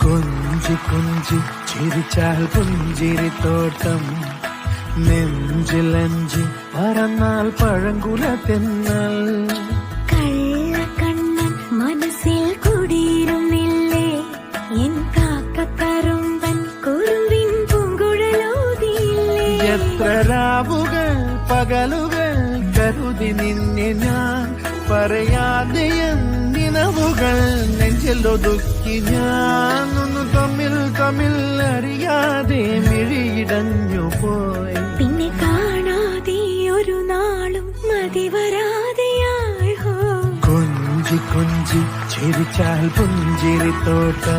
കുഞ്ചി കുഞ്ചി ചിരിച്ചാൽ പുഞ്ചിരിത്തോട്ടം, നെഞ്ചിലഞ്ചി പറന്നാൽ പഴങ്കുല തെന്നൽ. കള്ളക്കണ്ണൻ മനസ്സിൽ കുടിയിരുന്നില്ലേ, എൻ കാക്കക്കറുമ്പൻ കുറുമ്പിൻ പൂങ്കുഴലോതിയില്ലേ. എത്ര രാവുകൾ പകലുകൾ കരുതി നിന്നെ ഞാൻ, പറയാതെ നിലവുകൾ നെഞ്ചിലൊതുക്കി ഞാൻ. ഒന്ന് തമ്മിൽ തമ്മിൽ അറിയാതെ മിഴിയിടഞ്ഞു പോയി, പിന്നെ കാണാതെ ഒരു നാളും മതി വരാതെയായി. കൊഞ്ചി കൊഞ്ചി ചിരിച്ചാൽ പുഞ്ചിരിത്തോട്ടം.